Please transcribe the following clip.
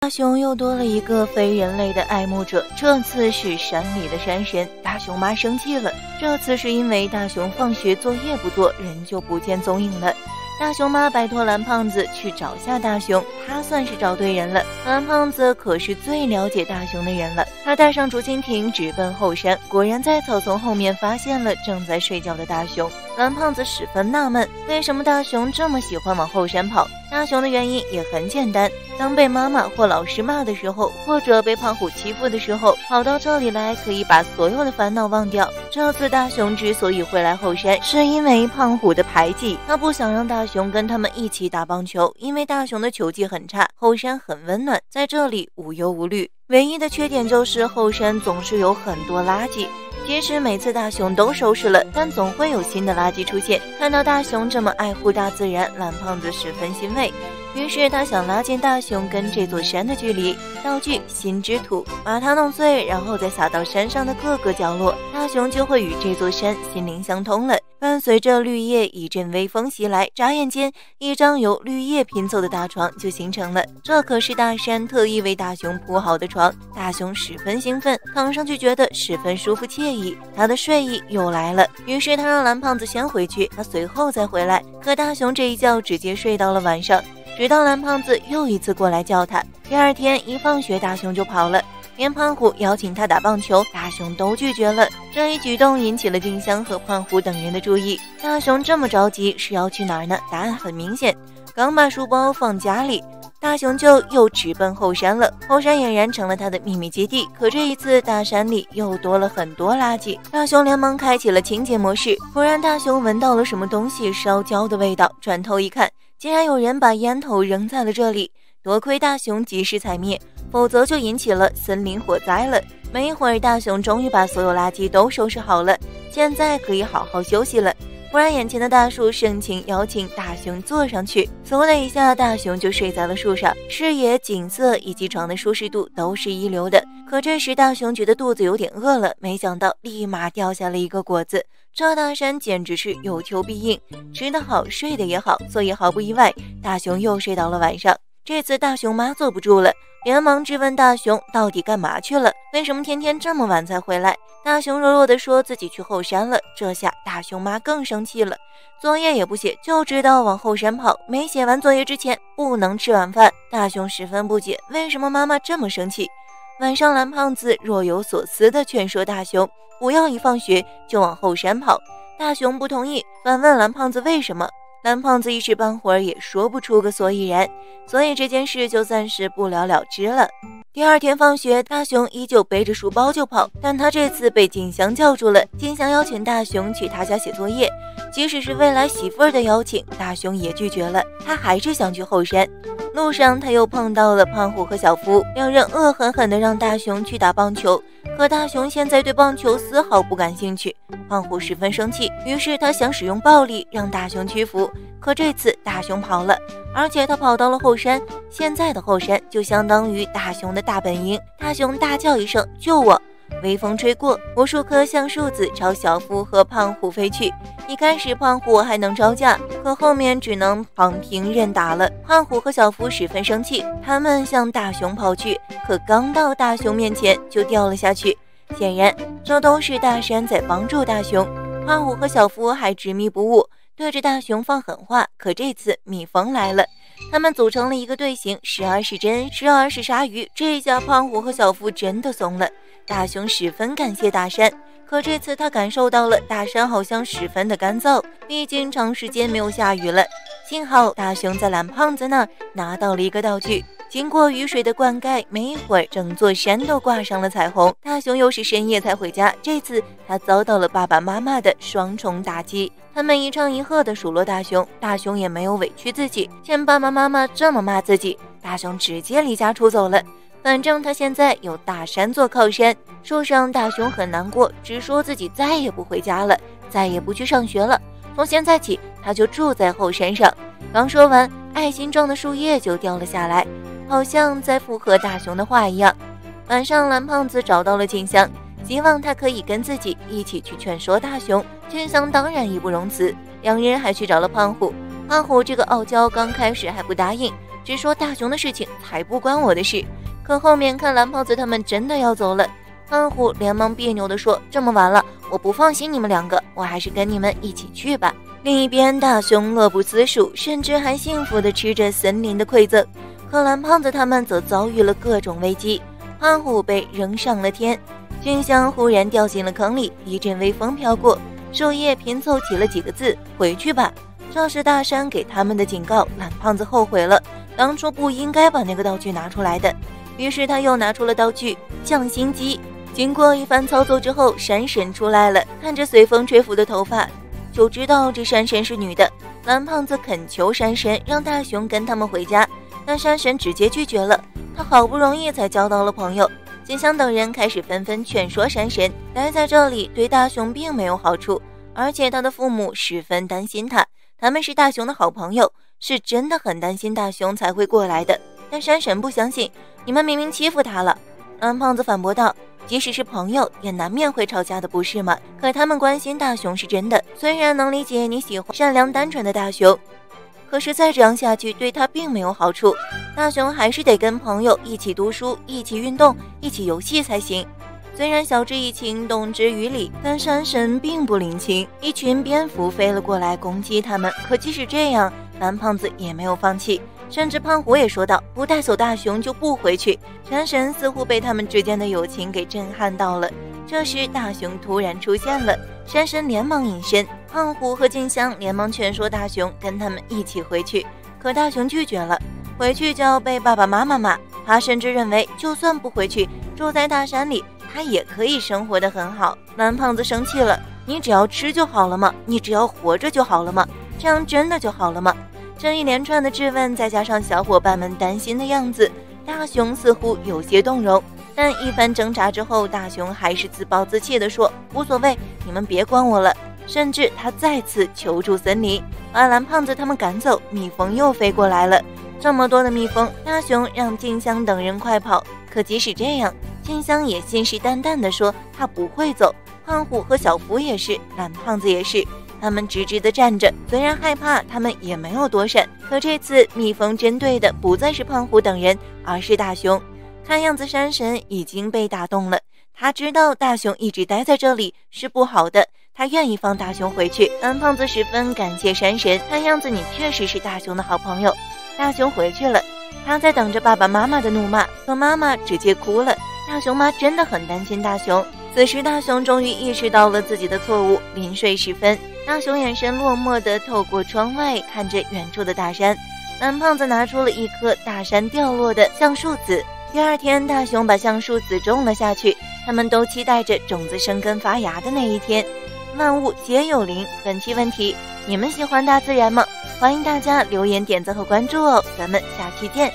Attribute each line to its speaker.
Speaker 1: 大熊又多了一个非人类的爱慕者，这次是山里的山神。大熊妈生气了，这次是因为大熊放学作业不做，人就不见踪影了。大熊妈拜托蓝胖子去找下大熊，他算是找对人了。蓝胖子可是最了解大熊的人了，他带上竹蜻蜓直奔后山，果然在草丛后面发现了正在睡觉的大熊。蓝胖子十分纳闷，为什么大熊这么喜欢往后山跑？大熊的原因也很简单，当被妈妈或老师骂的时候，或者被胖虎欺负的时候，跑到这里来可以把所有的烦恼忘掉。这次大熊之所以会来后山，是因为胖虎的排挤，他不想让大熊跟他们一起打棒球，因为大熊的球技很差，后山很温暖，在这里无忧无虑。唯一的缺点就是后山总是有很多垃圾，即使每次大熊都收拾了，但总会有新的垃圾出现。看到大熊这么爱护大自然，蓝胖子十分欣慰，于是他想拉近大熊跟这座山的距离。道具心之土，把它弄碎，然后再撒到山上的各个角落，大熊就会与这座山心灵相通了。伴随着绿叶一阵微风袭来，眨眼间一张由绿叶拼凑的大床就形成了。这可是大山特意为大熊铺好的床，大熊十分兴奋，躺上去觉得十分舒服惬意，他的睡意又来了。于是他让蓝胖子先回去，他随后再回来。可大熊这一觉直接睡到了晚上，直到蓝胖子又一次过来叫他。第二天一放学，大熊就跑了，连胖虎邀请他打棒球，大熊都拒绝了。这一举动引起了静香和胖虎等人的注意。大熊这么着急是要去哪儿呢？答案很明显，刚把书包放家里，大熊就又直奔后山了。后山俨然成了他的秘密基地，可这一次大山里又多了很多垃圾。大熊连忙开启了清洁模式，忽然大熊闻到了什么东西烧焦的味道，转头一看，竟然有人把烟头扔在了这里。多亏大熊及时踩灭，否则就引起了森林火灾了。没一会儿，大熊终于把所有垃圾都收拾好了，现在可以好好休息了。忽然眼前的大树盛情邀请大熊坐上去，嗖的一下，大熊就睡在了树上，视野、景色以及床的舒适度都是一流的。可这时大熊觉得肚子有点饿了，没想到立马掉下了一个果子。这大山简直是有求必应，吃得好睡得也好，所以毫不意外，大熊又睡到了晚上。这次大熊妈坐不住了，连忙质问大熊到底干嘛去了，为什么天天这么晚才回来。大熊弱弱地说自己去后山了，这下大熊妈更生气了，作业也不写，就知道往后山跑，没写完作业之前不能吃晚饭。大熊十分不解，为什么妈妈这么生气。晚上蓝胖子若有所思地劝说大熊不要一放学就往后山跑，大熊不同意，反问蓝胖子为什么。蓝胖子一时半会儿也说不出个所以然，所以这件事就暂时不了了之了。第二天放学，大熊依旧背着书包就跑，但他这次被静香叫住了。静香邀请大熊去他家写作业，即使是未来媳妇儿的邀请，大熊也拒绝了，他还是想去后山。路上他又碰到了胖虎和小夫，两人恶狠狠地让大熊去打棒球，可大熊现在对棒球丝毫不感兴趣。胖虎十分生气，于是他想使用暴力让大熊屈服，可这次大熊跑了，而且他跑到了后山，现在的后山就相当于大熊的大本营。大熊大叫一声救我，微风吹过，无数颗橡树子朝小夫和胖虎飞去。一开始胖虎还能招架，可后面只能躺平认打了。胖虎和小夫十分生气，他们向大熊跑去，可刚到大熊面前就掉了下去。显然这都是大山在帮助大熊。胖虎和小夫还执迷不悟，对着大熊放狠话，可这次蜜蜂来了，他们组成了一个队形，时而是针，时而是鲨鱼。这下胖虎和小夫真的怂了。大熊十分感谢大山，可这次他感受到了大山好像十分的干燥，毕竟长时间没有下雨了。幸好大熊在蓝胖子那儿拿到了一个道具，经过雨水的灌溉，没一会儿整座山都挂上了彩虹。大熊又是深夜才回家，这次他遭到了爸爸妈妈的双重打击，他们一唱一和的数落大熊，大熊也没有委屈自己，见爸爸妈妈这么骂自己，大熊直接离家出走了。反正他现在有大山做靠山。树上大熊很难过，只说自己再也不回家了，再也不去上学了，从现在起他就住在后山上。刚说完，爱心状的树叶就掉了下来，好像在附和大熊的话一样。晚上蓝胖子找到了静香，希望他可以跟自己一起去劝说大熊。静香当然义不容辞，两人还去找了胖虎。胖虎这个傲娇刚开始还不答应，只说大熊的事情才不关我的事。可后面看蓝胖子他们真的要走了，胖虎连忙别扭地说：“这么晚了，我不放心你们两个，我还是跟你们一起去吧。”另一边，大熊乐不思蜀，甚至还幸福地吃着森林的馈赠。可蓝胖子他们则遭遇了各种危机，胖虎被扔上了天，静香忽然掉进了坑里，一阵微风飘过，树叶拼凑起了几个字：“回去吧。”这是大山给他们的警告。蓝胖子后悔了，当初不应该把那个道具拿出来的。于是他又拿出了道具匠心机。经过一番操作之后，山神出来了，看着随风吹拂的头发，就知道这山神是女的。蓝胖子恳求山神让大熊跟他们回家，但山神直接拒绝了。他好不容易才交到了朋友，金香等人开始纷纷劝说山神待在这里对大熊并没有好处，而且他的父母十分担心他们是大熊的好朋友，是真的很担心大熊才会过来的。但山神不相信，你们明明欺负他了。蓝胖子反驳道：“即使是朋友，也难免会吵架的，不是吗？可他们关心大熊是真的，虽然能理解你喜欢善良单纯的大熊，可是再这样下去对他并没有好处。大熊还是得跟朋友一起读书，一起运动，一起游戏才行。”虽然晓之以情，动之于理，但山神并不领情，一群蝙蝠飞了过来攻击他们。可即使这样，蓝胖子也没有放弃，甚至胖虎也说道：“不带走大熊就不回去。”山神似乎被他们之间的友情给震撼到了。这时大熊突然出现了，山神连忙隐身，胖虎和静香连忙劝说大熊跟他们一起回去，可大熊拒绝了，回去就要被爸爸妈妈骂。他甚至认为就算不回去，住在大山里他也可以生活得很好。蓝胖子生气了：“你只要吃就好了吗？你只要活着就好了吗？这样真的就好了吗？”这一连串的质问，再加上小伙伴们担心的样子，大熊似乎有些动容。但一番挣扎之后，大熊还是自暴自弃地说：“无所谓，你们别管我了。”甚至他再次求助森林，把蓝胖子他们赶走。蜜蜂又飞过来了，这么多的蜜蜂，大熊让静香等人快跑。可即使这样，静香也信誓旦旦地说他不会走。胖虎和小福也是，蓝胖子也是，他们直直地站着，虽然害怕，他们也没有躲闪。可这次蜜蜂针对的不再是胖虎等人，而是大熊。看样子山神已经被打动了，他知道大熊一直待在这里是不好的，他愿意放大熊回去。蓝胖子十分感谢山神，看样子你确实是大熊的好朋友。大熊回去了，他在等着爸爸妈妈的怒骂，可妈妈直接哭了。大熊妈真的很担心大熊。此时大熊终于意识到了自己的错误，临睡时分，大熊眼神落寞地透过窗外看着远处的大山。蓝胖子拿出了一颗大山掉落的橡树籽，第二天大熊把橡树籽种了下去，他们都期待着种子生根发芽的那一天。万物皆有灵，本期问题：你们喜欢大自然吗？欢迎大家留言、点赞和关注哦，咱们下期见。